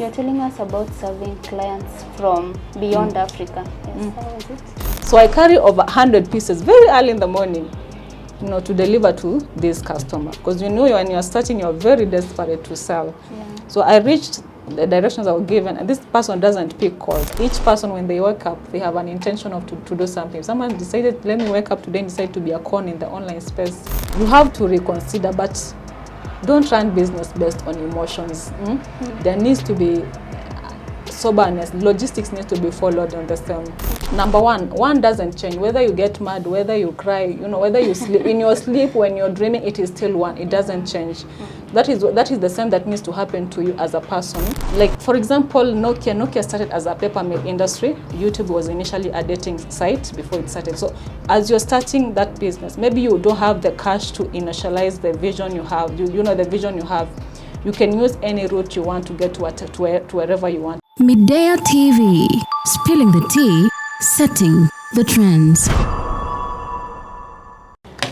You're telling us about serving clients from beyond Africa. Yes, how is it? So I carry over 100 pieces very early in the morning, to deliver to this customer. Because when you're starting, you're very desperate to sell. Yeah. So I reached the directions I was given, and this person doesn't pick calls. Each person, when they wake up, they have an intention of to do something. Someone decided, let me wake up today and decide to be a con in the online space. You have to reconsider, but don't run business based on emotions. There needs to be soberness. Logistics needs to be followed on the same. Number one doesn't change. Whether you get mad, whether you cry, whether you sleep in your sleep, when you're dreaming, it is still one. It doesn't change. That is the same that needs to happen to you as a person. Like, for example, Nokia started as a paper mill industry. YouTube was initially a dating site before it started. So as you're starting that business, maybe you don't have the cash to initialize the vision you have. The vision you have. You can use any route you want to get to wherever you want. Midea TV, spilling the tea, setting the trends.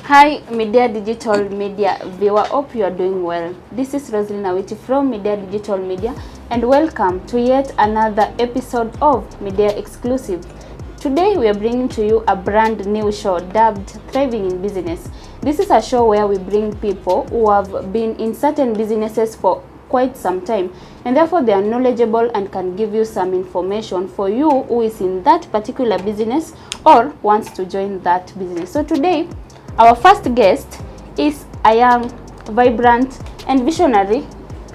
Hi, Midea Digital Media viewer. Hope you are doing well. This is Rosalina Witi from Midea Digital Media, and welcome to yet another episode of Midea Exclusive. Today we are bringing to you a brand new show dubbed Thriving in Business. This is a show where we bring people who have been in certain businesses for quite some time, and therefore they are knowledgeable and can give you some information for you who is in that particular business or wants to join that business. So today, our first guest is a young, vibrant and visionary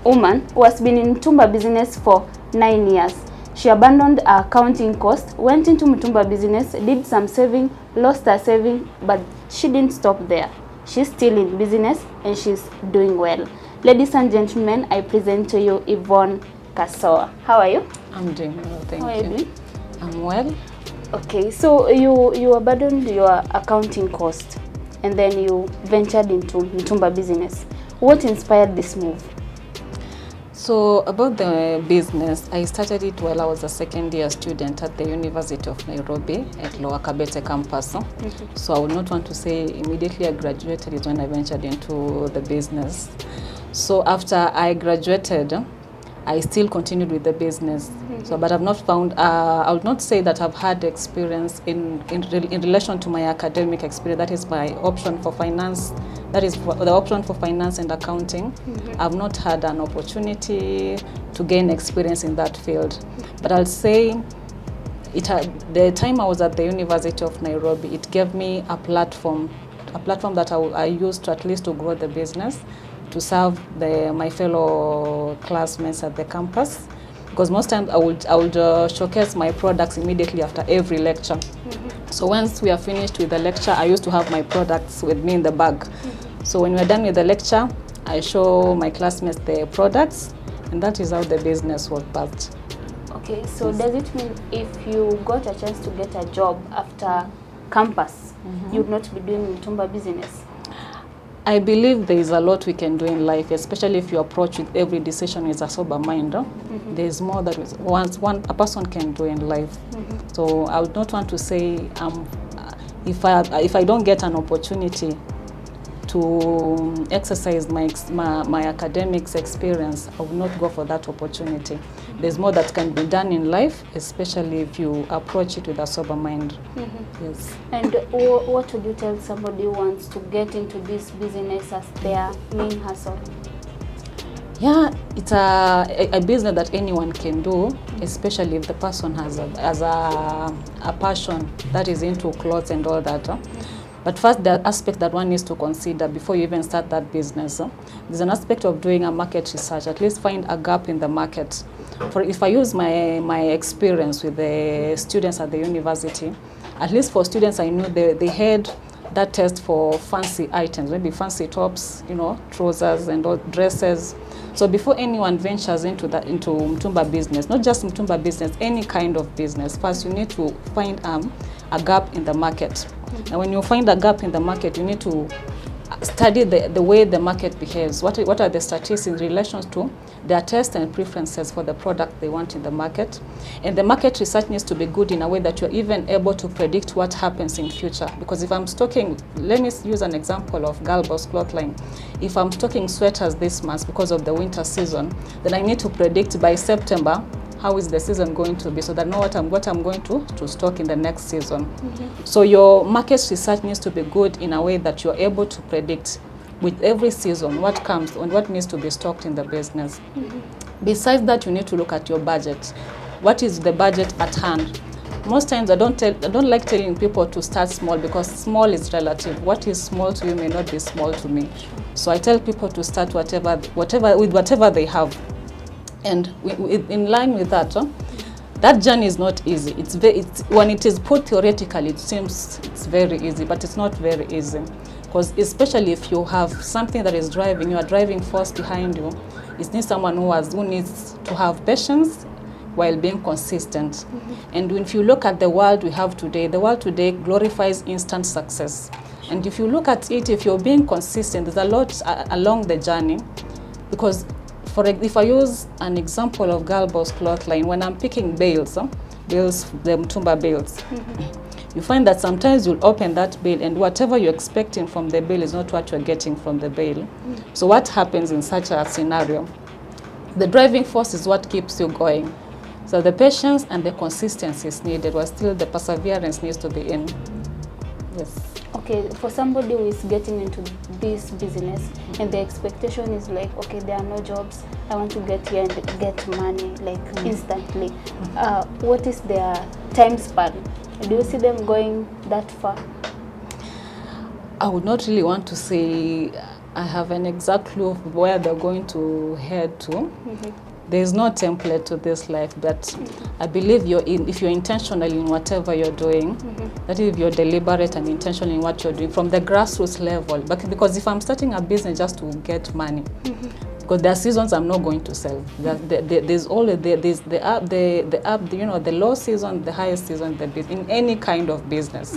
woman who has been in Mitumba Business for 9 years. She abandoned her accounting course, went into Mitumba Business, did some saving, lost her saving, but she didn't stop there. She's still in business and she's doing well. Ladies and gentlemen, I present to you Yvonne Khasoa. How are you? I'm doing well, thank you. How are you doing? I'm well. Okay, so you abandoned your accounting course and then you ventured into Mitumba Business. What inspired this move? So about the business, I started it while I was a second-year student at the University of Nairobi at Lower Kabete campus. So I would not want to say immediately I graduated is when I ventured into the business. So after I graduated, I still continued with the business. So, but I've not found, I would not say that I've had experience in relation to my academic experience. That is my option for finance. That is the option for finance and accounting. I've not had an opportunity to gain experience in that field. But I'll say the time I was at the University of Nairobi, it gave me a platform that I used to at least to grow the business, to serve my fellow classmates at the campus, because most times I would showcase my products immediately after every lecture. So once we are finished with the lecture, I used to have my products with me in the bag. So when we're done with the lecture, I show my classmates the products, and that is how the business was birthed. Okay, so does it mean if you got a chance to get a job after campus, you would not be doing Mitumba Business? I believe there is a lot we can do in life, especially if you approach with every decision with a sober mind. There is more that a person can do in life. So I would not want to say if I don't get an opportunity to exercise my academics experience, I will not go for that opportunity. There's more that can be done in life, especially if you approach it with a sober mind. Yes. And what would you tell somebody who wants to get into this business as their main hustle? Yeah, it's a business that anyone can do, especially if the person has a passion that is into clothes and all that. But first, the aspect that one needs to consider before you even start that business, there's an aspect of doing a market research, at least find a gap in the market. For if I use my experience with the students at the university, at least for students I knew they had that test for fancy items, maybe fancy tops, trousers and all dresses. So before anyone ventures into Mitumba Business, not just Mitumba Business, any kind of business, first you need to find a gap in the market. And when you find a gap in the market, you need to study the way the market behaves. What are the statistics in relation to their taste and preferences for the product they want in the market. And the market research needs to be good in a way that you're even able to predict what happens in future. Because if I'm stocking, let me use an example of Girl Boss cloth line. If I'm stocking sweaters this month because of the winter season, then I need to predict by September how is the season going to be, so that I know what I'm going to stock in the next season. So your market research needs to be good in a way that you're able to predict with every season what comes and what needs to be stocked in the business. Besides that, you need to look at your budget. What is the budget at hand? Most times I don't like telling people to start small, because small is relative. What is small to you may not be small to me. So I tell people to start whatever they have. And in line with that, that journey is not easy. It's when it is put theoretically, it seems it's very easy, but it's not very easy. Because especially if you have something that is driving, you are driving force behind you, it needs someone who needs to have patience while being consistent. And if you look at the world we have today, the world today glorifies instant success. And if you look at it, if you're being consistent, there's a lot along the journey. Because if I use an example of Girl Boss cloth line, when I'm picking bales, the Mitumba bales, you find that sometimes you'll open that bale and whatever you're expecting from the bale is not what you're getting from the bale. So what happens in such a scenario? The driving force is what keeps you going. So the patience and the consistency is needed, while still the perseverance needs to be in. Yes. Okay, for somebody who is getting into this business and the expectation is like, okay, there are no jobs, I want to get here and get money like instantly. What is their time span? Do you see them going that far? I would not really want to say I have an exact clue of where they're going to head to. There is no template to this life, but I believe if you're intentional in whatever you're doing, that is, if you're deliberate and intentional in what you're doing from the grassroots level. But because if I'm starting a business just to get money, because there are seasons I'm not going to sell. There's the low season, the highest season in any kind of business.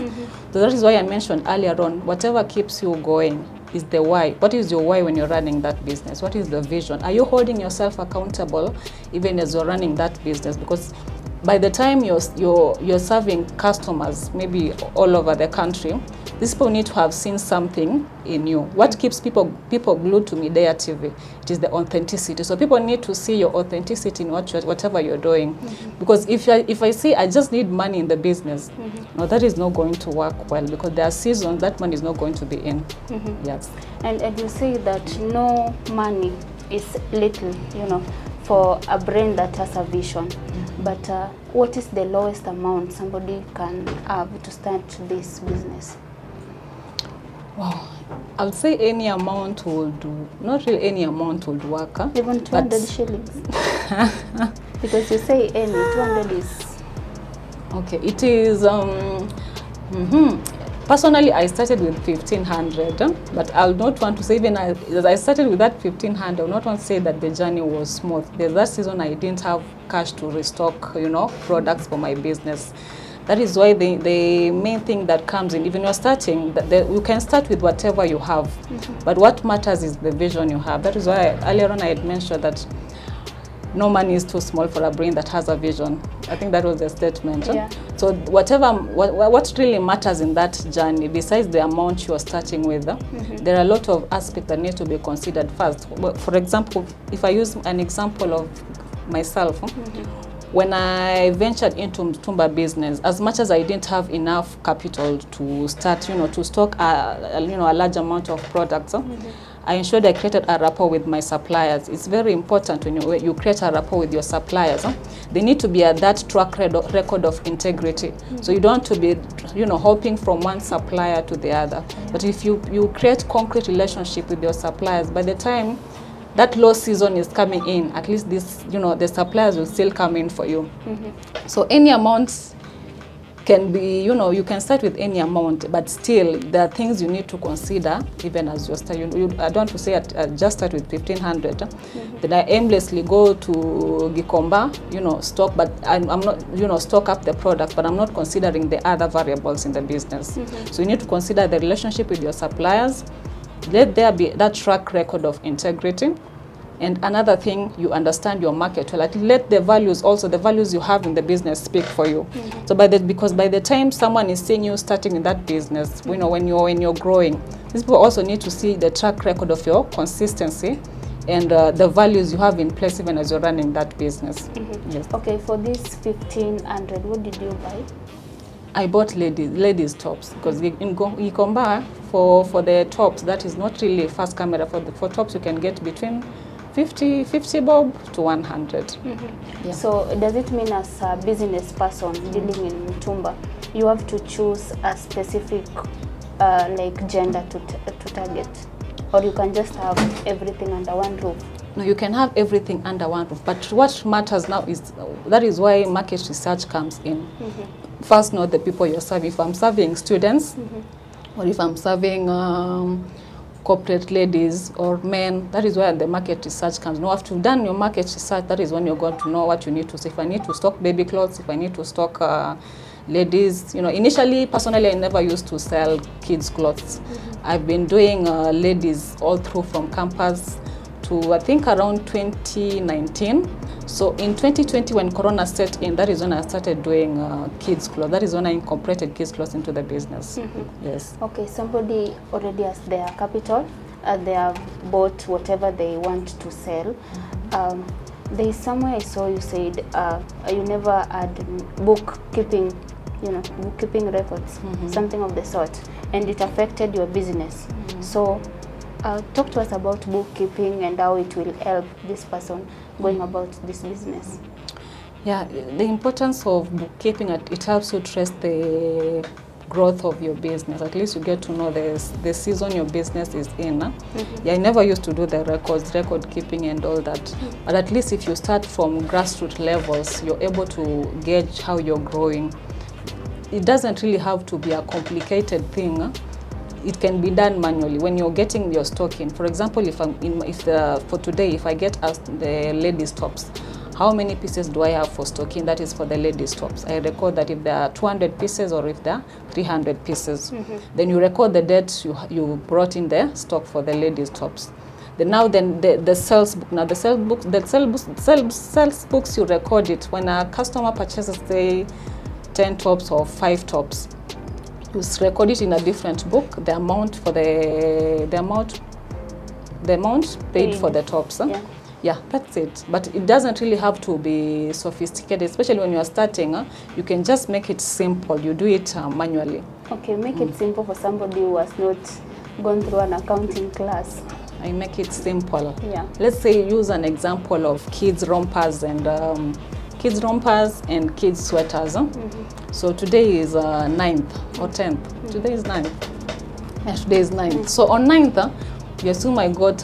So that is why I mentioned earlier on, whatever keeps you going is the why. What is your why when you're running that business? What is the vision? Are you holding yourself accountable even as you're running that business? Because by the time you're serving customers, maybe all over the country, these people need to have seen something in you. What keeps people glued to Midea TV? It is the authenticity. So people need to see your authenticity in whatever you're doing. Because if I say I just need money in the business, no, that is not going to work well, because there are seasons that money is not going to be in. Yes. And you say that no money is little, for a brand that has a vision. But what is the lowest amount somebody can have to start this business? Wow, I'll say any amount will do. Not really any amount will work. Even 200 shillings. Because you say any, 200 is... Okay, it is... Personally, I started with 1,500, but I'll not want to say, even as I started with that 1,500, I'll not want to say that the journey was smooth. There's that season I didn't have cash to restock, products for my business. That is why the main thing that comes in, even you're starting, you can start with whatever you have, but what matters is the vision you have. That is why earlier on I had mentioned that no money is too small for a brain that has a vision. I think that was the statement. Yeah. So what really matters in that journey, besides the amount you are starting with, there are a lot of aspects that need to be considered first. For example, if I use an example of myself, when I ventured into Mitumba Business, as much as I didn't have enough capital to start, to stock a large amount of products, I ensured I created a rapport with my suppliers. It's very important when you create a rapport with your suppliers. They need to be at that track record of integrity. So you don't want to be, hopping from one supplier to the other. But if you create concrete relationship with your suppliers, by the time that low season is coming in, at least the suppliers will still come in for you. So any amount can be, you can start with any amount, but still there are things you need to consider even as you're starting. I don't want to say I just start with 1,500, then I aimlessly go to Gikomba, stock, but I'm not, stock up the product, but I'm not considering the other variables in the business. So you need to consider the relationship with your suppliers. Let there be that track record of integrity. And another thing, you understand your market well. Let the values also, the values you have in the business speak for you. So because by the time someone is seeing you starting in that business, you know, when you're growing, these people also need to see the track record of your consistency and the values you have in place even as you're running that business. Yes. Okay, for this 1,500, what did you buy? I bought ladies tops because in Gikomba for the tops, that is not really fast camera. For tops you can get between 50 bob to 100. Yeah. So does it mean as a business person dealing in Mitumba, you have to choose a specific like gender to target, or you can just have everything under one roof? No, you can have everything under one roof, but what matters now is, that is why market research comes in. First, know the people you're serving. If I'm serving students, or if I'm serving corporate ladies or men, that is where the market research comes. Now, after you've done your market research, that is when you're going to know what you need to say. If I need to stock baby clothes, if I need to stock ladies, you know, initially, personally, I never used to sell kids' clothes. I've been doing ladies all through from campus to, I think, around 2019. So in 2020, when Corona set in, that is when I started doing kids' clothes. That is when I incorporated kids' clothes into the business. Yes. Okay, somebody already has their capital, they have bought whatever they want to sell. There is somewhere I saw you said you never had bookkeeping, you know, bookkeeping records, something of the sort, and it affected your business. So talk to us about bookkeeping and how it will help this person going about this business. Yeah, the importance of bookkeeping, it helps you trace the growth of your business. At least you get to know the season your business is in. Yeah, I never used to do the record keeping and all that. But at least if you start from grassroots levels, you're able to gauge how you're growing. It doesn't really have to be a complicated thing. It can be done manually when you're getting your stock in. For example, for today, if I get asked the ladies tops, how many pieces do I have for stocking? That is for the ladies tops. I record that if there are 200 pieces or if there are 300 pieces. Then you record the date you brought in the stock for the ladies tops. Then the sales book. Now the sales books you record it when a customer purchases, say, 10 tops or 5 tops. You record it in a different book, the amount paid for the tops. Yeah, that's it. But it doesn't really have to be sophisticated, especially when you are starting. You can just make it simple. You do it manually. Okay, make it simple for somebody who has not gone through an accounting class. I make it simple. Yeah. Let's say use an example of kids rompers and kids sweaters. So today is 9th or 10th. Today is 9th. Yeah, today is 9th. So on 9th, you assume I got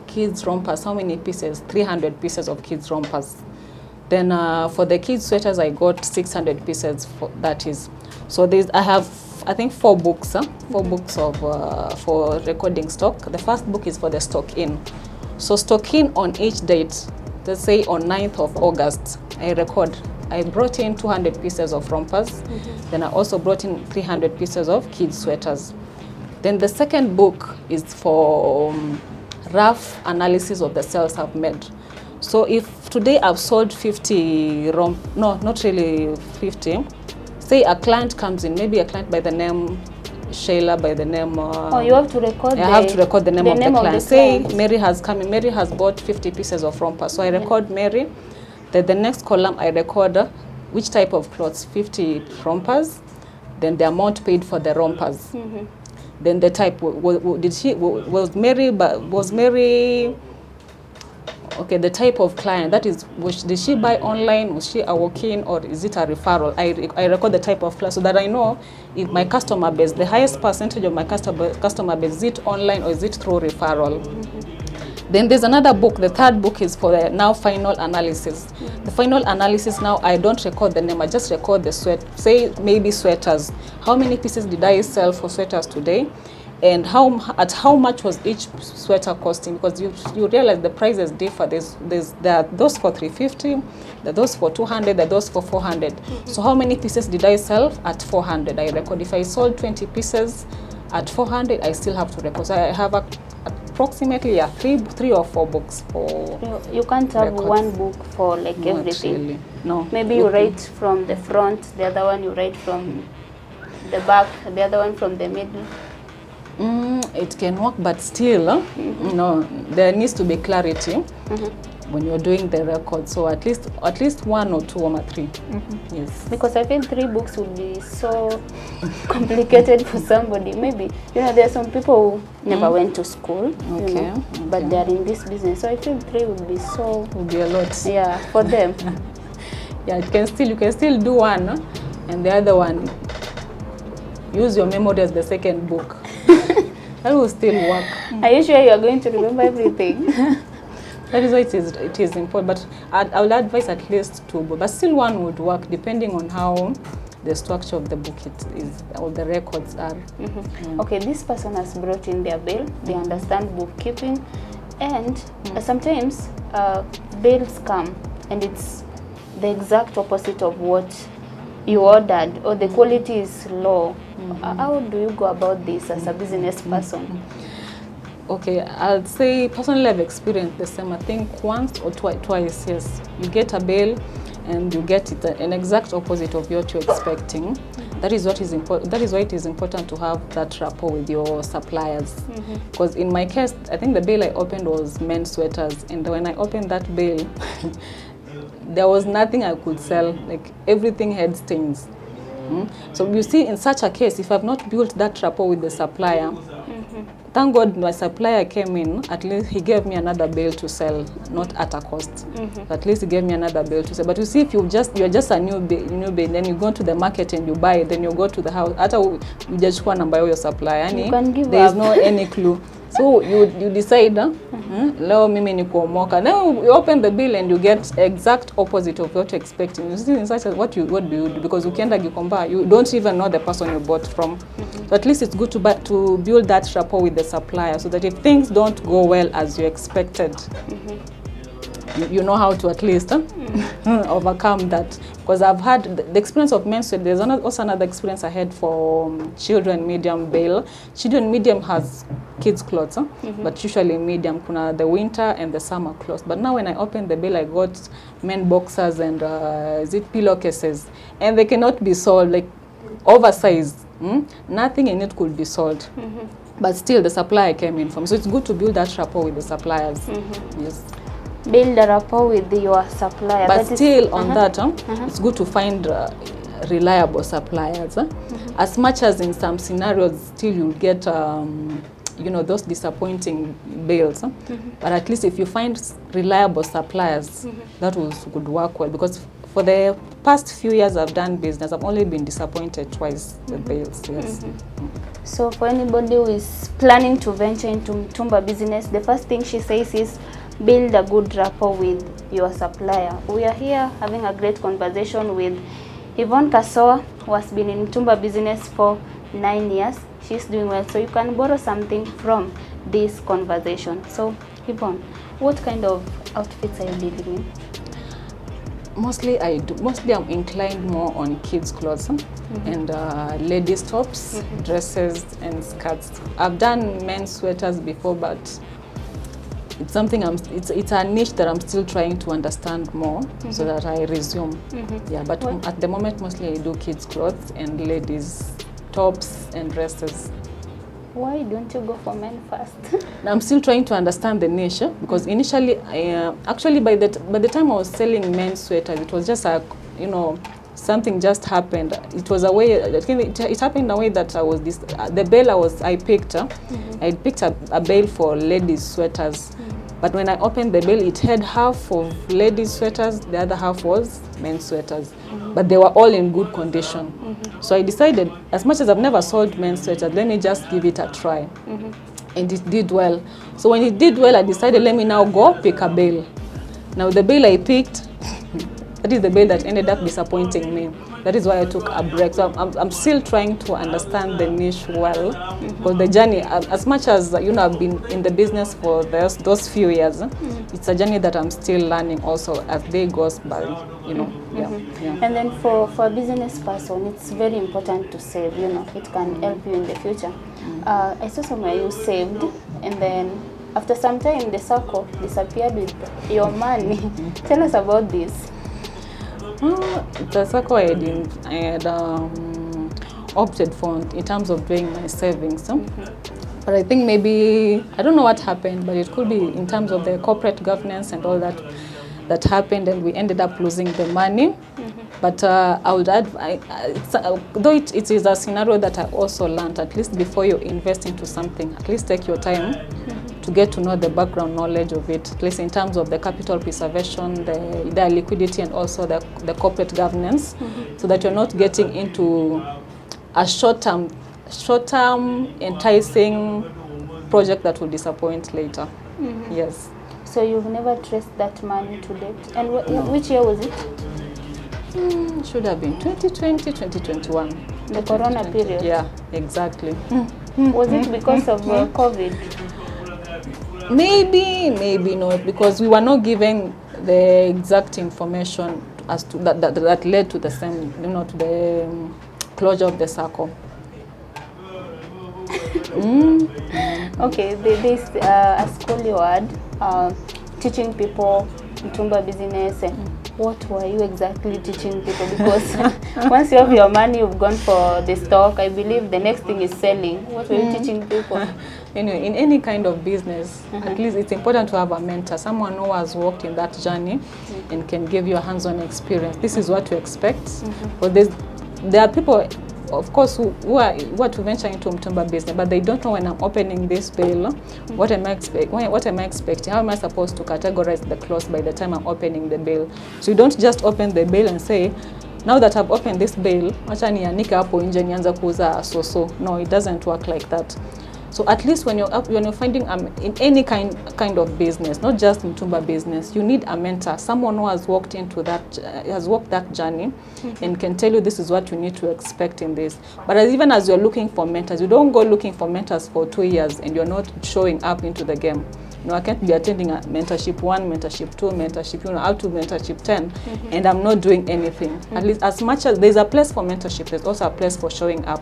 kids rompers. How many pieces? 300 pieces of kids rompers. Then for the kids sweaters, I got 600 pieces. That is. So I have, I think, 4 books. 4 books of for recording stock. The first book is for the stock in. So stock in on each date. Let's say on 9th of August, I brought in 200 pieces of rompers. Then I also brought in 300 pieces of kids sweaters. Then the second book is for rough analysis of the sales I've made. So if today I've sold 50 no, not really 50. Say a client comes in, maybe a client by the name Shayla, by the name... you have to record I have to record the name of the client. Say Mary has come in, Mary has bought 50 pieces of rompers. So I record Mary. Then the next column I record which type of clothes, 50 rompers. Then the amount paid for the rompers. Then the type, was Mary, okay, the type of client, that is, did she buy online, was she a walk-in, or is it a referral? I record the type of client so that I know if my customer base, the highest percentage of my customer base, is it online or is it through referral? Then there's another book, the third book is for the now final analysis. The final analysis now, I don't record the name, I just record the say maybe sweaters. How many pieces did I sell for sweaters today? And at how much was each sweater costing? Because you realize the prices differ. There are those for 350, there are those for 200, there are those for 400. So how many pieces did I sell at 400? I record. If I sold 20 pieces at 400, I still have to record. So I have approximately three or four books for You can't have records. one book for like Not everything. really. No. Maybe you write from the front, the other one you write from the back, the other one from the middle. It can work, but still, no, there needs to be clarity when you're doing the record. So at least one or two or three. Yes. Because I feel 3 books would be so complicated for somebody. Maybe, there are some people who never went to school, but they are in this business. So I feel 3 would be Would be a lot. yeah, for them. Yeah, you can still do one, and the other one, use your memory as the second book. That will still work. Are you sure you are going to remember everything? That is why it is important. But I would advise at least 2, but still one would work depending on how the structure of the book is or the records are. Okay, this person has brought in their bill. They understand bookkeeping, and sometimes bills come and it's the exact opposite of what you ordered, or the quality is low. How do you go about this as a business person? Okay, I'd say personally I've experienced the same. I think once or twice, yes. You get a bill and you get it an exact opposite of what you're expecting. That is what is important. That is why it is important to have that rapport with your suppliers. Because in my case, I think the bill I opened was men's sweaters, and when I opened that bill, there was nothing I could sell. Like everything had stains. So you see, in such a case, if I've not built that rapport with the supplier, thank God my supplier came in, at least he gave me another bill to sell, not at a cost. But at least he gave me another bill to sell. But you see, if you're just a new bill, then you go to the market and you buy it, then you go to the house, after you just go and buy your supplier, you can give there is up. no any clue. So you decide, leo mimi ni kuomoka. Then you open the bill and you get exact opposite of what you're expecting. You see, in such as what do you do? Because ukienda gikomba, you don't even know the person you bought from. So at least it's good to build that rapport with the supplier, so that if things don't go well as you expected, you know how to at least overcome that. Because I've had the experience of men's wear. There's also another experience I had for children medium bill. Children medium has kids clothes, but usually medium kuna the winter and the summer clothes. But now when I opened the bill, I got men boxers and pillowcases, and they cannot be sold, like oversized. Nothing in it could be sold. But still the supplier came in from. So it's good to build that rapport with the suppliers. Yes. Build a rapport with your supplier. But still on that, it's good to find reliable suppliers. As much as in some scenarios, still you'll get those disappointing bills. But at least if you find reliable suppliers, that would work well. Because for the past few years I've done business, I've only been disappointed twice with bills. Yes. So for anybody who is planning to venture into Mitumba Business, the first thing she says is build a good rapport with your supplier. We are here having a great conversation with Yvonne Khasoa, who has been in Mitumba Business for 9 years. She's doing well, so you can borrow something from this conversation. So Yvonne, what kind of outfits are you dealing in? Mostly I'm inclined more on kids clothes and ladies tops, dresses and skirts. I've done men's sweaters before, but it's something it's a niche that I'm still trying to understand more, so that I resume. Yeah, but at the moment mostly I do kids clothes and ladies tops and dresses. Why don't you go for men first? I'm still trying to understand the niche, because initially actually by the time I was selling men's sweaters, it was just something just happened. It was a way, it happened in a way that I was the bail I picked. I picked a bail for ladies sweaters. But when I opened the bill, it had half of ladies sweaters, the other half was men's sweaters. But they were all in good condition. So I decided, as much as I've never sold men's sweaters, let me just give it a try. And it did well. So when it did well, I decided, let me now go pick a bail. Now the bail I picked, that is the bail that ended up disappointing me. That is why I took a break. So I'm still trying to understand the niche well. Because the journey, as much as I've been in the business for those few years, it's a journey that I'm still learning also as day goes by. Yeah. And then for a business person, it's very important to save. It can help you in the future. I saw somewhere you saved, and then After some time, the SACCO disappeared with your money. Tell us about this. The SACCO I had opted for in terms of doing my savings. But I think maybe, I don't know what happened, but it could be in terms of the corporate governance and all that happened, and we ended up losing the money. But I would add, though it is a scenario that I also learned, at least before you invest into something, at least take your time to get to know the background knowledge of it, at least in terms of the capital preservation, the liquidity, and also the corporate governance, so that you're not getting into a short-term enticing project that will disappoint later. Yes. So you've never traced that money to date. And which year was it? Should have been 2020, 2021. The corona period? Yeah, exactly. Was it because of COVID? Maybe not, because we were not given the exact information as to that led to the same, to the closure of the SACCO. Okay, this a school you had teaching people Mitumba Business. What were you exactly teaching people? Because once you have your money, you've gone for the stock. I believe the next thing is selling. What were you teaching people? Anyway, in any kind of business, at least it's important to have a mentor, someone who has walked in that journey and can give you a hands-on experience. This is what to expect. But there are people, of course, who are to venture into Mitumba Business, but they don't know when I'm opening this bill, what am I expecting? How am I supposed to categorize the clause by the time I'm opening the bill? So you don't just open the bill and say, now that I've opened this bill, acha nianike hapo nje nianza kuuza so. No, it doesn't work like that. So at least when you're finding in any kind of business, not just Mitumba Business, you need a mentor, someone who has walked into that journey and can tell you this is what you need to expect in this. But even as you're looking for mentors, you don't go looking for mentors for 2 years and you're not showing up into the game. No, I can't be attending a mentorship 1, mentorship 2, mentorship, out to mentorship 10, and I'm not doing anything. At least as much as there's a place for mentorship, there's also a place for showing up.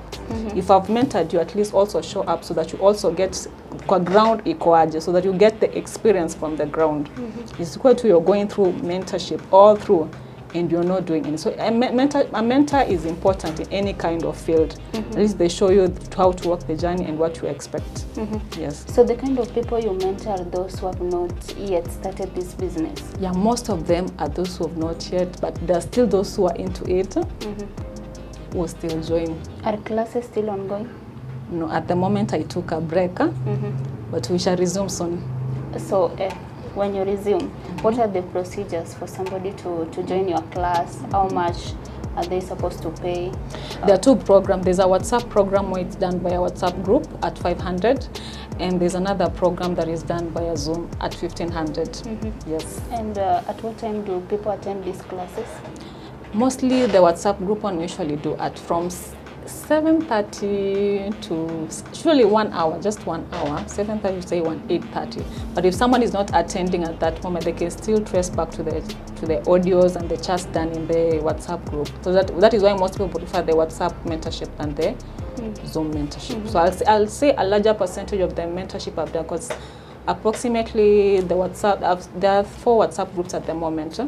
If I've mentored you, at least also show up so that you also get ground ikoaje, so that you get the experience from the ground. It's equal to you're going through mentorship all through and you're not doing it. So a mentor is important in any kind of field. At least they show you how to walk the journey and what you expect. Yes. So the kind of people you mentor are those who have not yet started this business? Yeah, most of them are those who have not yet, but there are still those who are into it who will still join. Are classes still ongoing? No, at the moment I took a break, but we shall resume soon. So when you resume, what are the procedures for somebody to join your class? How much are they supposed to pay? There are 2 programs. There's a WhatsApp program where it's done by a WhatsApp group at 500, and there's another program that is done by a Zoom at 1500. Yes. And at what time do people attend these classes? Mostly the WhatsApp group one usually do at from 7:30 to usually 1 hour, just 1 hour. 7:30 to say 8:30. But if someone is not attending at that moment, they can still trace back to the audios and the chats done in the WhatsApp group. So that is why most people prefer the WhatsApp mentorship than the Zoom mentorship. So I'll say a larger percentage of the mentorship I've done, because approximately there are 4 WhatsApp groups at the moment. So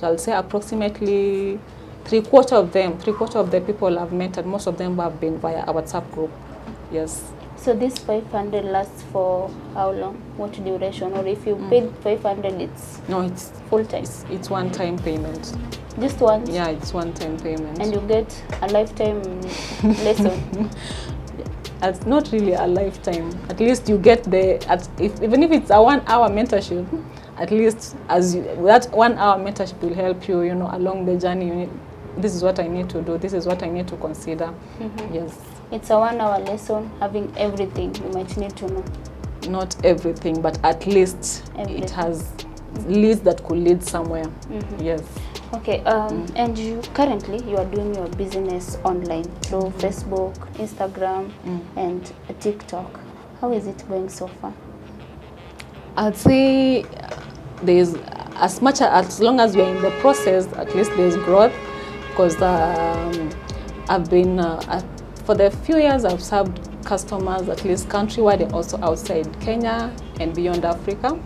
I'll say approximately three quarter of the people I've mentored, most of them have been via a WhatsApp group. Yes. So this 500 lasts for how long? What duration? Or if you paid 500, it's full time? It's one-time payment. Just once? Yeah, it's one-time payment. And you get a lifetime lesson? It's not really a lifetime. At least you get even if it's a 1 hour mentorship, at least that 1 hour mentorship will help you, along the journey. This is what I need to do. This is what I need to consider. Yes. It's a 1 hour lesson having everything you might need to know. Not everything, but at least it has leads that could lead somewhere. Yes. Okay. And currently you are doing your business online through Facebook, Instagram, and TikTok. How is it going so far? I'd say there's as long as we're in the process, at least there's growth, because I've been for the few years I've served customers at least countrywide and also outside Kenya and beyond Africa.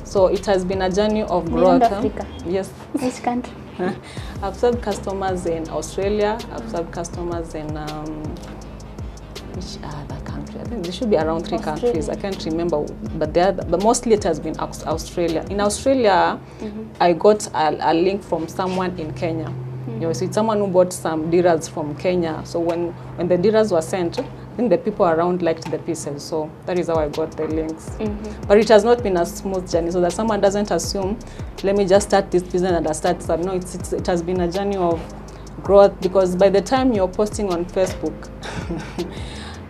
So it has been a journey of growth. Beyond Africa? Yes. Which country? I've served customers in Australia. I've served customers in which other country? I think there should be around 3 countries. I can't remember, but mostly it has been Australia. In Australia, I got a link from someone in Kenya. You know, so it's someone who bought some dirhams from Kenya. So when the dirhams were sent, I think the people around liked the pieces. So that is how I got the links. But it has not been a smooth journey, so that someone doesn't assume, let me just start this business and I start some. No, it has been a journey of growth, because by the time you're posting on Facebook,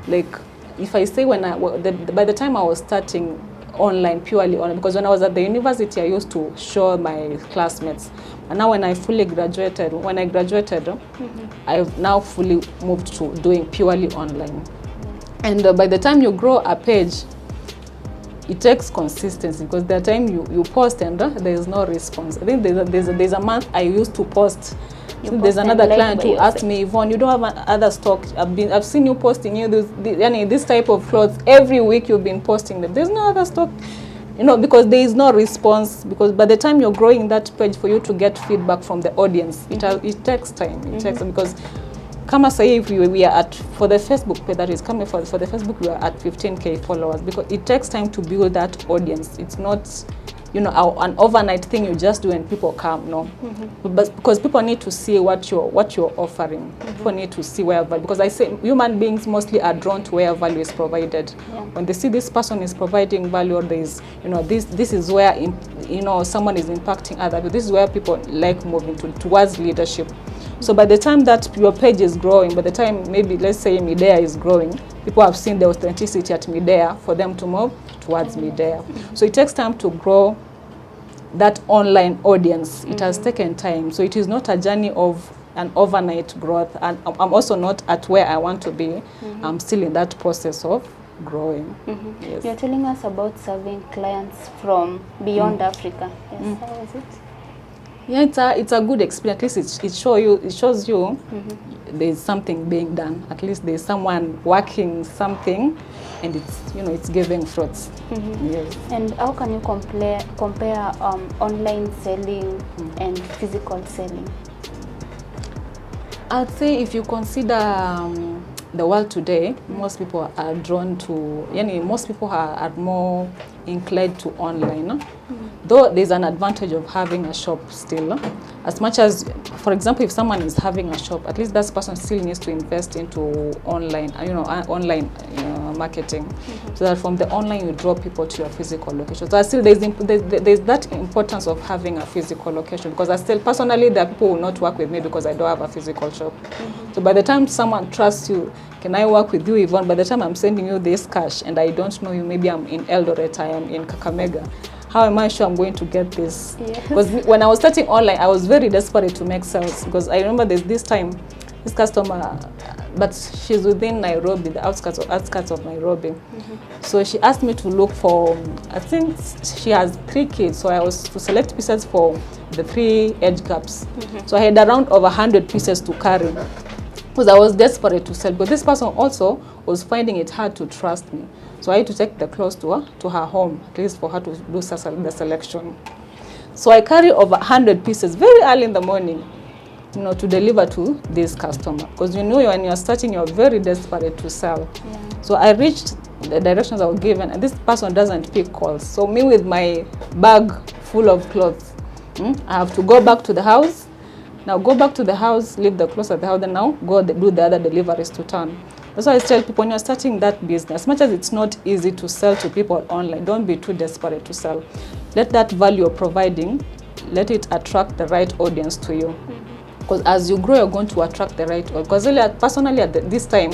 like if I say by the time I was starting online, purely online, because when I was at the university I used to show my classmates, and now when I graduated, I've now fully moved to doing purely online. And by the time you grow a page, it takes consistency, because there are times you post and there is no response. I think there's a month I used to post. There's another client who asked me, Yvonne, you don't have other stock. I've seen you posting this type of clothes every week. You've been posting them. There's no other stock, you know, because there is no response. Because by the time you're growing that page, for you to get feedback from the audience, it takes time. It takes, because come say if we are at, for the Facebook page, that is coming for the Facebook, we are at 15K followers, because it takes time to build that audience. It's not, you know, an overnight thing you just do and people come. No, but because people need to see what you're offering. People need to see where value, because I say human beings mostly are drawn to where value is provided. When they see this person is providing value, or there is, you know, this is where someone is impacting other people. This is where people like moving towards leadership. So by the time that your page is growing, by the time maybe let's say Midea is growing, people have seen the authenticity at Midea for them to move towards Midea. So it takes time to grow that online audience. It has taken time. So it is not a journey of an overnight growth. And I'm also not at where I want to be. I'm still in that process of growing. Yes. You're telling us about serving clients from beyond Africa. Yes, how was it? Yeah, it's a good experience. At least it shows you there's something being done. At least there's someone working something, and it's giving fruits. Yes. And how can you compare online selling and physical selling? I'd say if you consider the world today, most people are drawn to, most people are more inclined to online. Though there's an advantage of having a shop still. As much as, for example, if someone is having a shop, at least that person still needs to invest into online, online marketing, so that from the online you draw people to your physical location. So still there's that importance of having a physical location, because I still personally, there are people who will not work with me because I don't have a physical shop. So by the time someone trusts you, can I work with you, Yvonne? By the time I'm sending you this cash and I don't know you, maybe I'm in Eldoret, I am in Kakamega, how am I sure I'm going to get this? Because when I was starting online, I was very desperate to make sales, because I remember there's this time, this customer, but she's within Nairobi, the outskirts of Nairobi. So she asked me to look for, I think she has 3 kids, so I was to select pieces for the 3 edge gaps. So I had around over 100 pieces to carry, because I was desperate to sell. But this person also was finding it hard to trust me. So I had to take the clothes to her home, at least for her to do the selection. So I carry over 100 pieces very early in the morning, to deliver to this customer. Because when you're starting, you're very desperate to sell. So I reached the directions I was given, and this person doesn't pick calls. So me with my bag full of clothes, I have to go back to the house. Now go back to the house, leave the clothes at the house, and now go do the other deliveries to town. That's why I tell people, when you're starting that business, as much as it's not easy to sell to people online, don't be too desperate to sell. Let that value you're providing, let it attract the right audience to you. Because as you grow, you're going to attract the right audience. Because personally, at this time,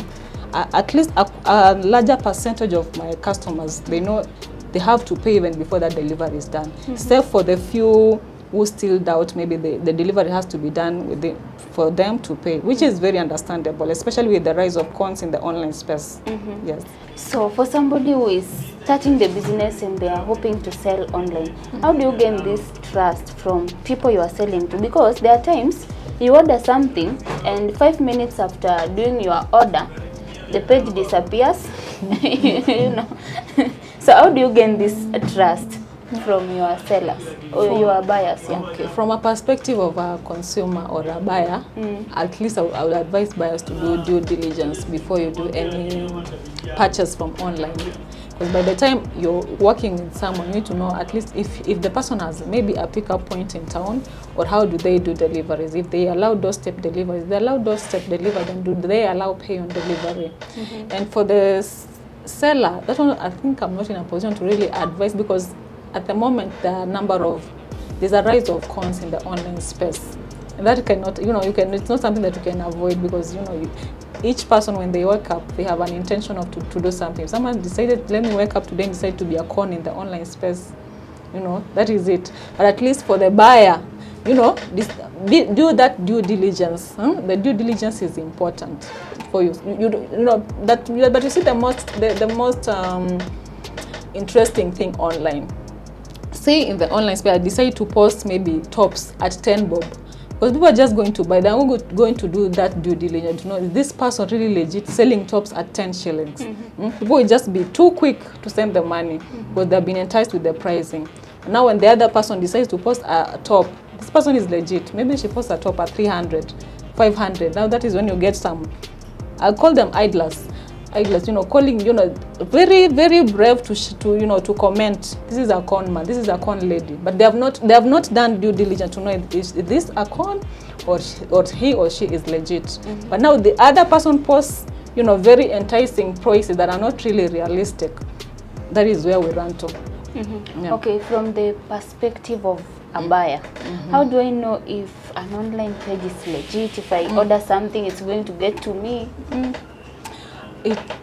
at least a larger percentage of my customers, they know they have to pay even before that delivery is done. Except for the few who still doubt maybe the delivery has to be done for them to pay, which is very understandable, especially with the rise of cons in the online space. Yes. So for somebody who is starting the business and they are hoping to sell online, how do you gain this trust from people you are selling to? Because there are times you order something and 5 minutes after doing your order, the page disappears You know. So how do you gain this trust from your sellers or your buyers? Yeah. Okay, from a perspective of a consumer or a buyer, at least I would advise buyers to do due diligence before you do any purchase from online. Because by the time you're working with someone, you need to know at least if the person has maybe a pickup point in town, or how do they do deliveries. If they allow doorstep deliveries, they allow doorstep delivery, then do they allow pay on delivery? And for the seller, that one I think I'm not in a position to really advise, because at the moment there's a rise of cons in the online space. And that cannot, it's not something that you can avoid, because, each person, when they wake up, they have an intention of to do something. If someone decided, let me wake up today and decide to be a con in the online space, that is it. But at least for the buyer, do that due diligence. The due diligence is important for you. But you see the most interesting thing online. Say in the online space, I decide to post maybe tops at 10 bob. Because people are just going to buy. They're going to do that due diligence. Is this person really legit selling tops at 10 shillings? People will just be too quick to send the money because they've been enticed with the pricing. And now when the other person decides to post a top, this person is legit. Maybe she posts a top at 300, 500. Now that is when you get some, I'll call them idlers, calling, very, very brave to comment, this is a con man, this is a con lady, but they have not done due diligence to know is this a con or he or she is legit. But now the other person posts, very enticing prices that are not really realistic. That is where we run to. Yeah. Okay, from the perspective of a buyer, how do I know if an online page is legit? If I order something, it's going to get to me?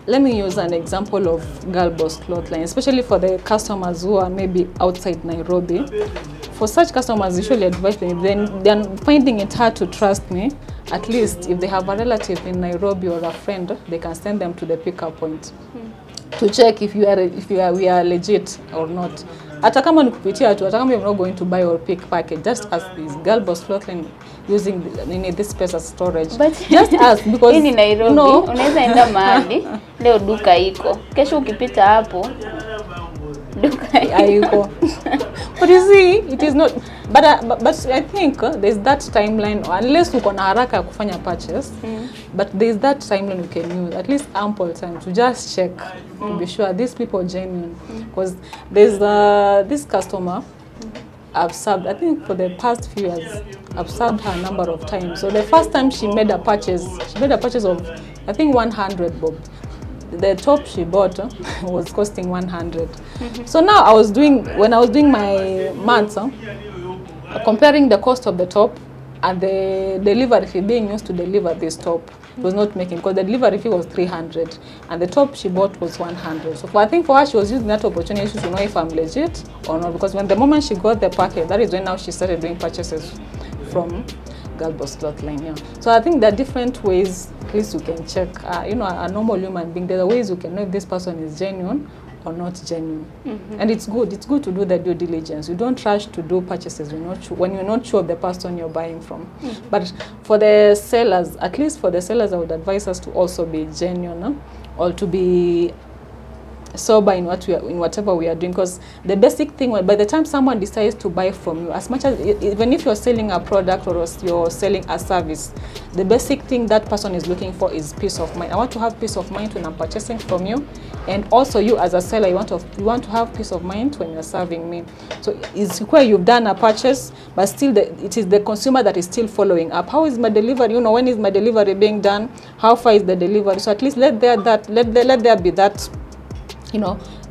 Let me use an example of Girl Boss Clothing, especially for the customers who are maybe outside Nairobi. For such customers, usually advise them, if they're finding it hard to trust me, at least if they have a relative in Nairobi or a friend, they can send them to the pickup point to check if we are legit or not. Hata kama nikupitia tu, hata kama you're not going to buy or pick package, just ask this Girl Boss Clothing using this space as storage. But just ask, because in Nairobi, unaweza enda mahali leo duka iko, kesho ukipita hapo duka iko. But you see, it is not. But I think there's that timeline, unless uko na haraka kufanya purchase. But there's that timeline you can use, at least ample time to just check to be sure these people are genuine. Because there's this customer I've served, I think for the past few years, I've served her a number of times. So the first time she made a purchase of, I think 100 bob. The top she bought was costing 100. So now when I was doing my maths, comparing the cost of the top and the delivery fee being used to deliver this top, it was not making, because the delivery fee was 300 and the top she bought was 100. So I think for her, she was using that opportunity to know if I'm legit or not, because the moment she got the package, that is when now she started doing purchases from Girl Boss Clothing. Yeah. So I think there are different ways at least you can check. A normal human being, there are ways you can know if this person is genuine or not genuine. And it's good to do the due diligence. You don't rush to do purchases when you're not sure of the person you're buying from. But for the sellers, at least for the sellers, I would advise us to also be genuine, or to be sober in whatever we are doing, because the basic thing, by the time someone decides to buy from you, as much as even if you're selling a product or you're selling a service, the basic thing that person is looking for is peace of mind. I want to have peace of mind when I'm purchasing from you, and also you as a seller, you want to have peace of mind when you're serving me. So it's where you've done a purchase, but still it is the consumer that is still following up. How is my delivery? When is my delivery being done? How far is the delivery? So at least let there be that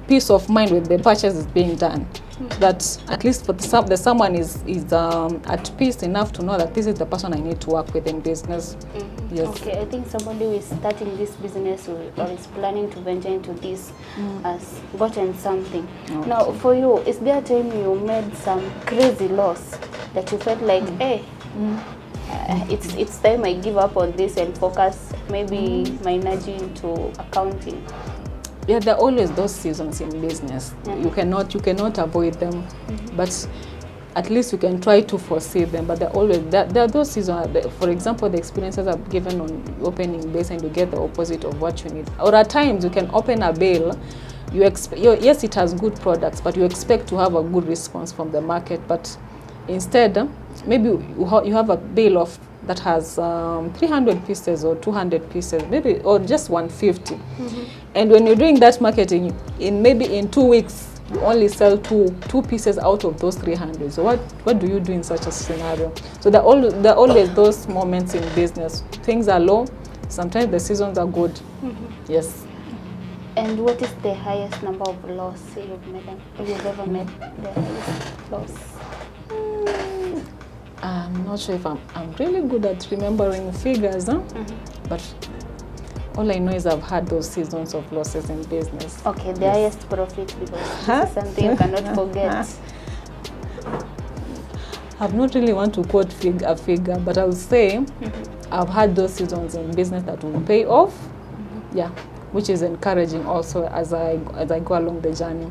peace of mind when the purchase is being done. That at least for the someone is at peace enough to know that this is the person I need to work with in business. Yes. Okay, I think somebody who is starting this business or is planning to venture into this has gotten something. Okay. Now, for you, is there a time you made some crazy loss that you felt like, it's time I give up on this and focus maybe my energy into accounting? Yeah, there are always those seasons in business. Yeah. You cannot avoid them. But at least you can try to foresee them, but there are those seasons. For example, the experiences I've given on opening base, and you get the opposite of what you need. Or at times you can open a bale, yes, it has good products, but you expect to have a good response from the market, but instead maybe you have a bale of that has 300 pieces or 200 pieces, maybe, or just 150. And when you're doing that marketing, maybe in 2 weeks, you only sell two pieces out of those 300. So what do you do in such a scenario? So there are always those moments in business. Things are low, sometimes the seasons are good. Yes. And what is the highest number of loss you've ever made? The highest loss? I'm not sure if I'm really good at remembering figures, but all I know is I've had those seasons of losses in business. Okay, the highest profit, because this is something you cannot forget. I've not really want to quote a figure, but I would say I've had those seasons in business that will pay off, yeah, which is encouraging also as I go along the journey.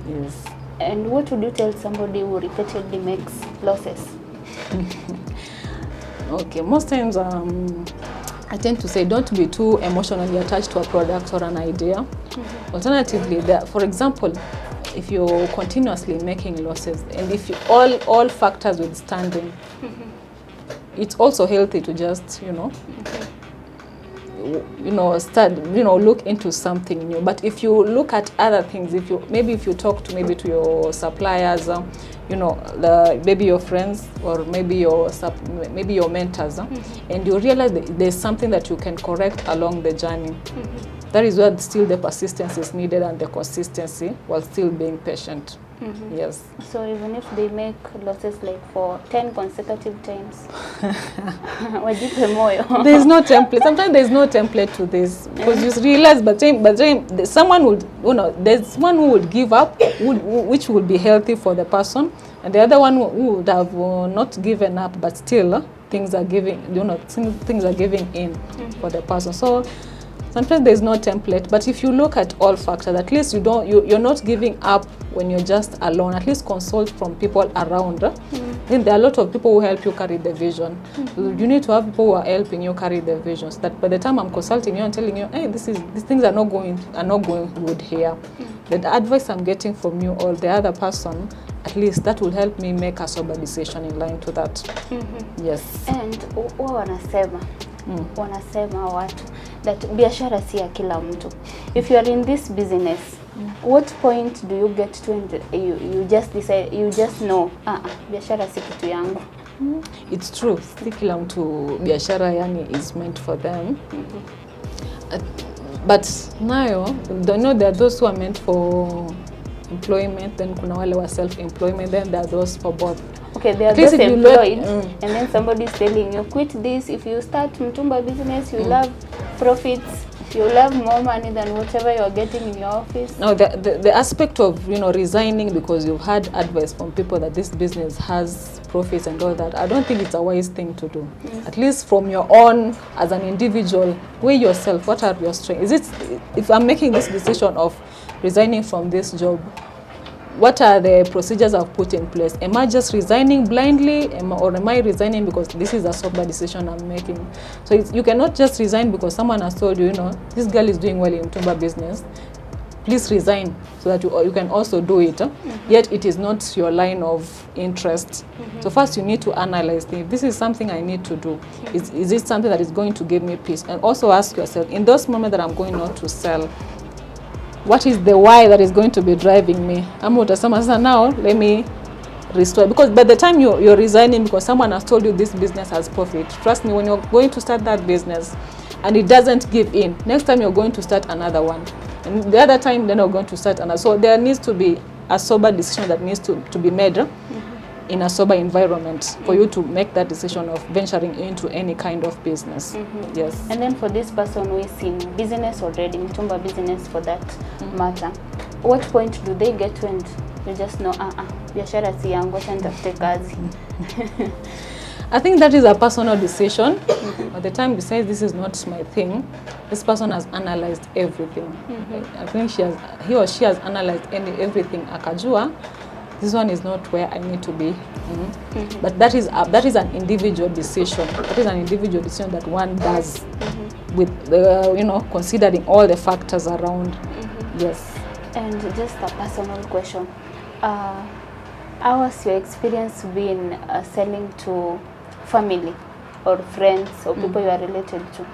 Yes. And what would you tell somebody who repeatedly makes losses? Okay, most times I tend to say don't be too emotionally attached to a product or an idea. Alternatively, for example, if you're continuously making losses, and if you, all factors withstanding, it's also healthy to just start look into something new. But if you look at other things, if you talk to your suppliers, maybe your friends, or maybe your mentors, and you realize that there's something that you can correct along the journey. That is where still the persistence is needed, and the consistency, while still being patient. Yes. So even if they make losses like for 10 consecutive times, wajipe moyo. There's no template. Sometimes there's no template to this, because you realize, but someone would, there's one who would give up, which would be healthy for the person, and the other one who would have not given up, but still things are giving in for the person. So sometimes there's no template, but if you look at all factors, at least you're not giving up when you're just alone. At least consult from people around. Then there are a lot of people who help you carry the vision. You need to have people who are helping you carry the vision, so that by the time I'm consulting you and telling you, hey, these things are not going good here, the advice I'm getting from you or the other person, at least that will help me make a sober decision in line to that. Yes. And wanasema watu that biashara si ya kila mtu. If you are in this business, what point do you get to and you just decide, you just know, biashara si kitu yangu? It's true. Si kila mtu biashara yani is meant for them. But now, there are those who are meant for employment, then kuna wale wa self-employment, then there are those for both. Okay, they are those employed, and then somebody is telling you, quit this. If you start Mitumba Business, you will have profits, you will have more money than whatever you are getting in your office. No, the aspect of resigning because you've had advice from people that this business has profits and all that, I don't think it's a wise thing to do. At least from your own, as an individual, weigh yourself. What are your strengths? If I'm making this decision of resigning from this job, what are the procedures I've put in place? Am I just resigning blindly, or am I resigning because this is a sober decision I'm making? So you cannot just resign because someone has told you, this girl is doing well in Mitumba Business, please resign, so that you can also do it. Yet it is not your line of interest. So first you need to analyze, if this is something I need to do, is it something that is going to give me peace? And also ask yourself, in those moments that I'm going not to sell, what is the why that is going to be driving me? Now let me restore, because by the time you're resigning because someone has told you this business has profit, trust me, when you're going to start that business and it doesn't give in, next time you're going to start another one, and the other time then you're going to start another. So there needs to be a sober decision that needs to be made in a sober environment for you to make that decision of venturing into any kind of business. Yes. And then for this person who is in business already, Mitumba Business for that matter, what point do they get to and you just know, biashara si yangu, acha nitafute kazi? I think that is a personal decision. By the time decides this is not my thing, this person has analyzed everything. I think he or she has analyzed everything. Akajua, this one is not where I need to be. But that is an individual decision. That is an individual decision that one does with considering all the factors around. Yes. And just a personal question. How has your experience been selling to family or friends or people you are related to?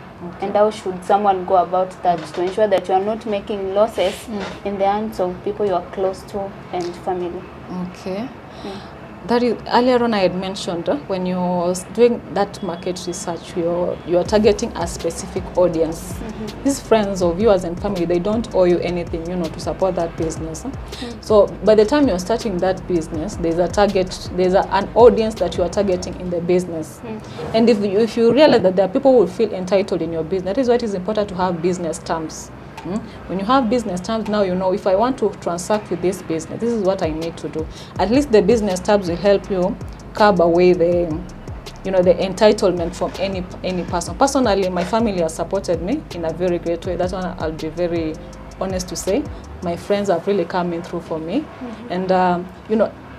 And how should someone go about that to ensure that you are not making losses in the hands of people you are close to and family? Okay. That is, earlier on I had mentioned when you're doing that market research, you are targeting a specific audience. These friends or viewers and family, they don't owe you anything, to support that business. So by the time you're starting that business, there's an audience that you are targeting in the business. And if you realize that there are people who will feel entitled in your business, that is why it is important to have business terms. When you have business terms, now you know if I want to transact with this business, this is what I need to do. At least the business terms will help you curb away the entitlement from any person. Personally, my family has supported me in a very great way. That's one I'll be very honest to say. My friends have really come in through for me, and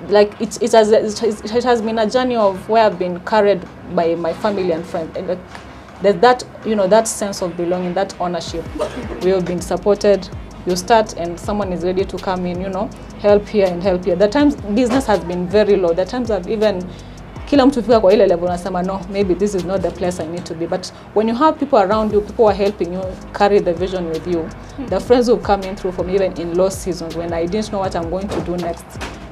like it has been a journey of where I've been carried by my family and friends. And that sense of belonging, that ownership. We have been supported. You start and someone is ready to come in, help here and help here. The times business has been very low. The times I've even kila mtu fika kwa ile level unasema no, maybe this is not the place I need to be. But when you have people around you, people are helping you carry the vision with you. The friends who come in through for me, even in low seasons when I didn't know what I'm going to do next.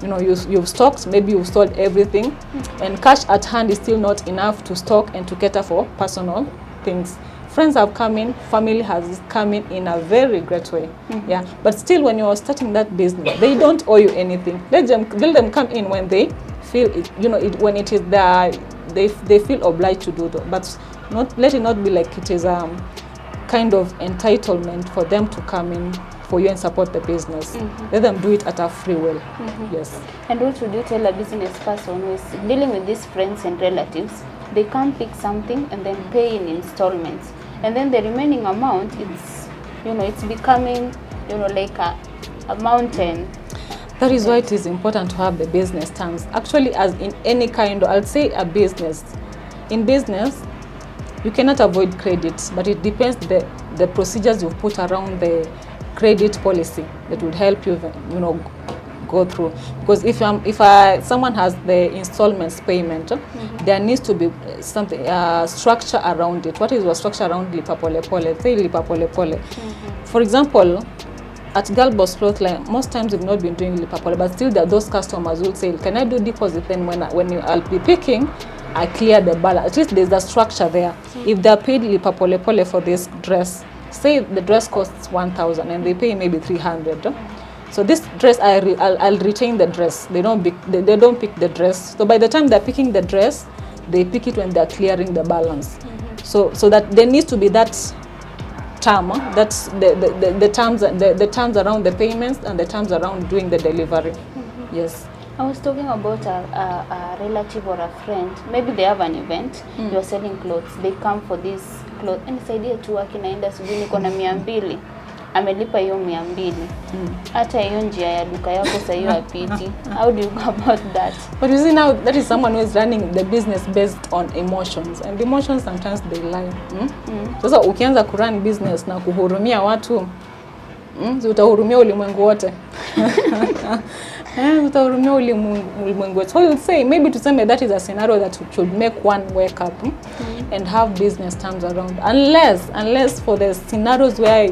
You've stocked, maybe you've sold everything, and cash at hand is still not enough to stock and to cater for personal things. Friends have come in, family has come in a very great way. Yeah, but still when you're starting that business, they don't owe you anything. Let them come in when they feel it, when it is there, they feel obliged to do that. But let it not be like it is kind of entitlement for them to come in for you and support the business. Let them do it at a free will. Yes. And what would you tell a business person who is dealing with these friends and relatives? They can't pick something and then pay in installments, and then the remaining amount, it's becoming like a mountain. That is why it is important to have the business terms. Actually, as in any kind, I'll say a business. In business, you cannot avoid credit, but it depends the procedures you put around the credit policy that would help you, go through. Because if someone has the installments payment, there needs to be something structure around it. What is the structure around lipa pole pole? Say lipa pole pole. For example, at Girl Boss Cloth Line, most times we've not been doing lipa pole, but still there are those customers who will say, "Can I do deposit?" Then when I'll be picking, I clear the balance. At least there's a structure there. If they're paid lipa pole pole for this dress, say the dress costs 1,000 and they pay maybe 300. So this dress, I'll retain the dress. They don't pick the dress. So by the time they're picking the dress, they pick it when they're clearing the balance. So that there needs to be that term. That's the terms around the payments and the terms around doing the delivery. Yes. I was talking about a relative or a friend. Maybe they have an event. You're selling clothes. They come for this clothes. And nisaidie tu akinaenda sijui niko na 200. Amelipa hiyo 200. Hata hiyo njia ya duka yako sasa hiyo apiti. How do you go about that? But you see now, that is someone who is running the business based on emotions, and emotions sometimes they lie. Sasa ukianza kurun business na kuhurumia watu, utahurumia ulimwengu wote. Utahurumia ulimwengu wote. So you'll say, maybe to say that is a scenario that should make one wake up and have business terms around. Unless for the scenarios where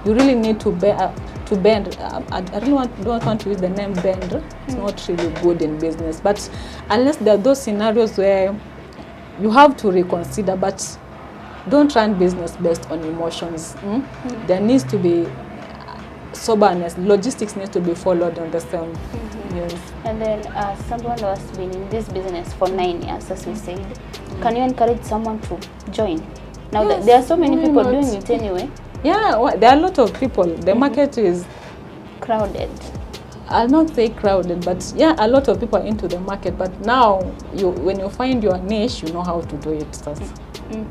you really need to bend. I really don't want to use the name bend. It's not really good in business. But unless there are those scenarios where you have to reconsider, but don't run business based on emotions. There needs to be soberness. Logistics needs to be followed on the same. Yes. And then someone who has been in this business for 9 years, as we said, can you encourage someone to join? Now that there are so many people doing it anyway. Yeah, there are a lot of people. The market is crowded. I'll not say crowded, but yeah, a lot of people are into the market. But now, when you find your niche, you know how to do it.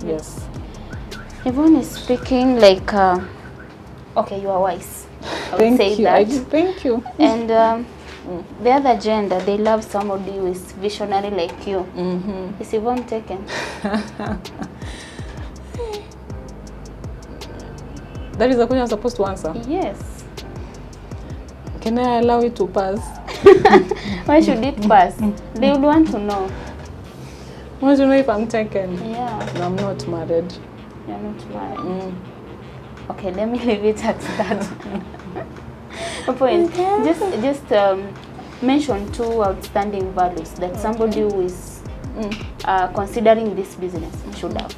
Yes. Yvonne is speaking like, okay, you are wise. I would say that. Thank you. And The other gender, they love somebody who is visionary like you. Is Yvonne taken? That is the question I'm supposed to answer? Yes. Can I allow it to pass? Why should it pass? They would want to know. Want to know if I'm taken? Yeah. No, I'm not married. You're not married. Okay, let me leave it at that. Point. Just mention 2 outstanding values that somebody who is considering this business should have.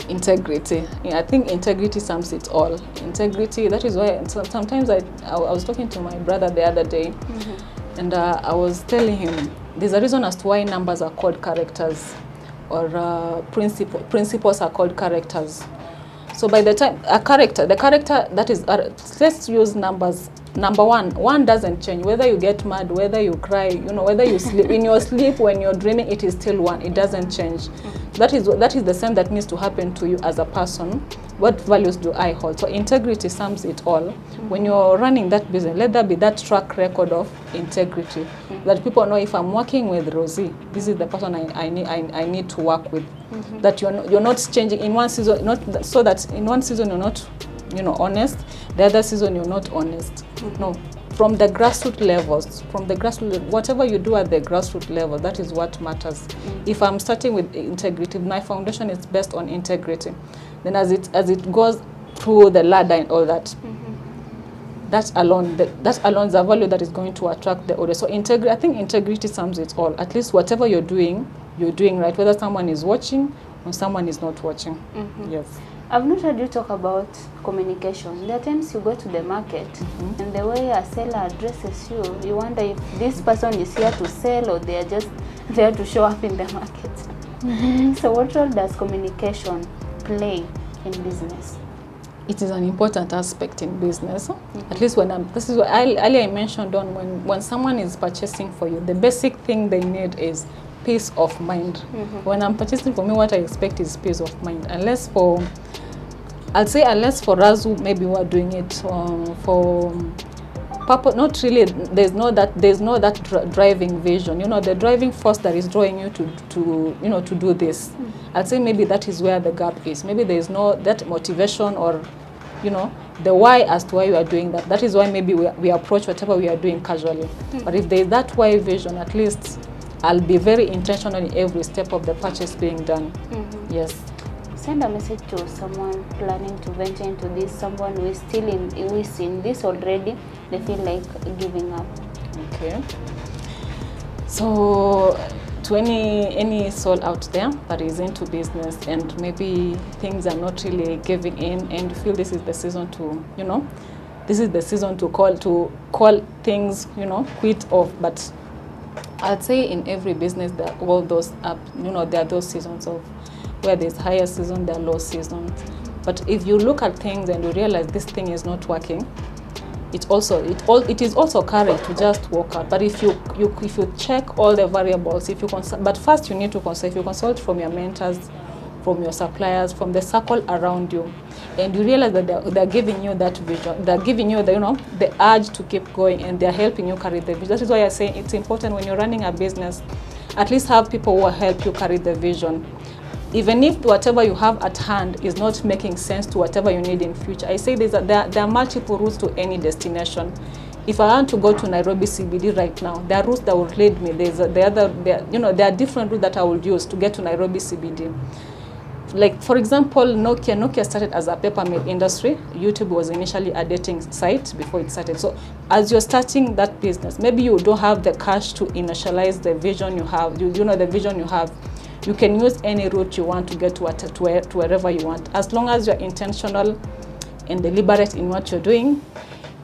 Integrity. Yeah, I think integrity sums it all. Integrity, that is why sometimes I was talking to my brother the other day, and I was telling him there's a reason as to why numbers are called characters, or principles are called characters. So by the time the character that is, let's use numbers. Number one doesn't change. Whether you get mad, whether you cry, whether you sleep, in your sleep, when you're dreaming, it is still 1. It doesn't change. That is the same that needs to happen to you as a person. What values do I hold? So integrity sums it all. When you're running that business, let there be that track record of integrity, that people know if I'm working with Rosie, this is the person I need to work with. That you're not changing in one season, not so that in one season you're not honest, the other season you're not honest. No, from the grassroots levels, whatever you do at the grassroots level, that is what matters. If I'm starting with integrity, my foundation is based on integrity. Then as it goes through the ladder and all that, that alone is a value that is going to attract the audience. So I think integrity sums it all. At least whatever you're doing right, whether someone is watching or someone is not watching. Yes. I've not heard you talk about communication. There are times you go to the market and the way a seller addresses you, you wonder if this person is here to sell or they are just there to show up in the market. So what role does communication play in business? It is an important aspect in business. At least this is what earlier I mentioned on when someone is purchasing for you, the basic thing they need is peace of mind. When I'm purchasing for me, what I expect is peace of mind. Unless for us who maybe were doing it for purpose, not really. There's no that driving vision. The driving force that is drawing you to do this. I'd say maybe that is where the gap is. Maybe there is no that motivation or the why as to why you are doing that. That is why maybe we approach whatever we are doing casually. But if there is that why vision, at least I'll be very intentional in every step of the purchase being done. Yes. Send a message to someone planning to venture into this, someone who is still in this already, they feel like giving up. Okay. So to any soul out there that is into business and maybe things are not really giving in and you feel this is the season to call things, quit off, but I'd say in every business there are all those there are those seasons of where there's higher season, there are low seasons. But if you look at things and you realize this thing is not working, it is also courage to just walk out. But if you check all the variables, but first you need to consult. If you consult from your mentors, from your suppliers, from the circle around you, and you realize that they're giving you that vision, they're giving you the urge to keep going, and they're helping you carry the vision. That is why I say it's important when you're running a business, at least have people who will help you carry the vision. Even if whatever you have at hand is not making sense to whatever you need in future. I say there are multiple routes to any destination. If I want to go to Nairobi CBD right now, there are routes that will lead me. There are different routes that I will use to get to Nairobi CBD. Like, for example, Nokia started as a paper mill industry. YouTube was initially a dating site before it started. So as you're starting that business, maybe you don't have the cash to initialize the vision you have. The vision you have. You can use any route you want to get to wherever you want. As long as you're intentional and deliberate in what you're doing,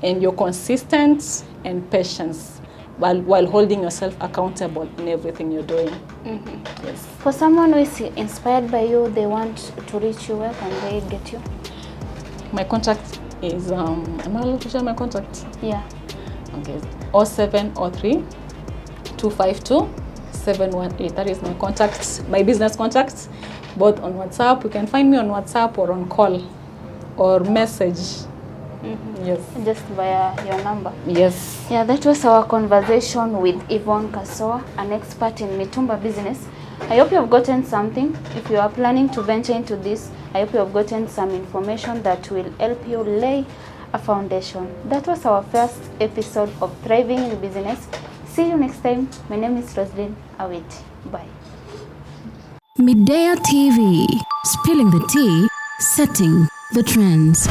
and you're consistent and patient while holding yourself accountable in everything you're doing. Yes. For someone who is inspired by you, they want to reach you, where can they get you? My contact is, am I allowed to share my contact? Yeah. Okay, 0703 252 718. That is my contact, my business contact, both on WhatsApp. You can find me on WhatsApp or on call or message. Yes. Just via your number. Yes. Yeah, that was our conversation with Yvonne Khasoa, an expert in Mitumba Business. I hope you have gotten something. If you are planning to venture into this, I hope you have gotten some information that will help you lay a foundation. That was our first episode of Thriving in Business. See you next time. My name is Roslyn Awiti. Bye. Midea TV, spilling the tea, setting the trends.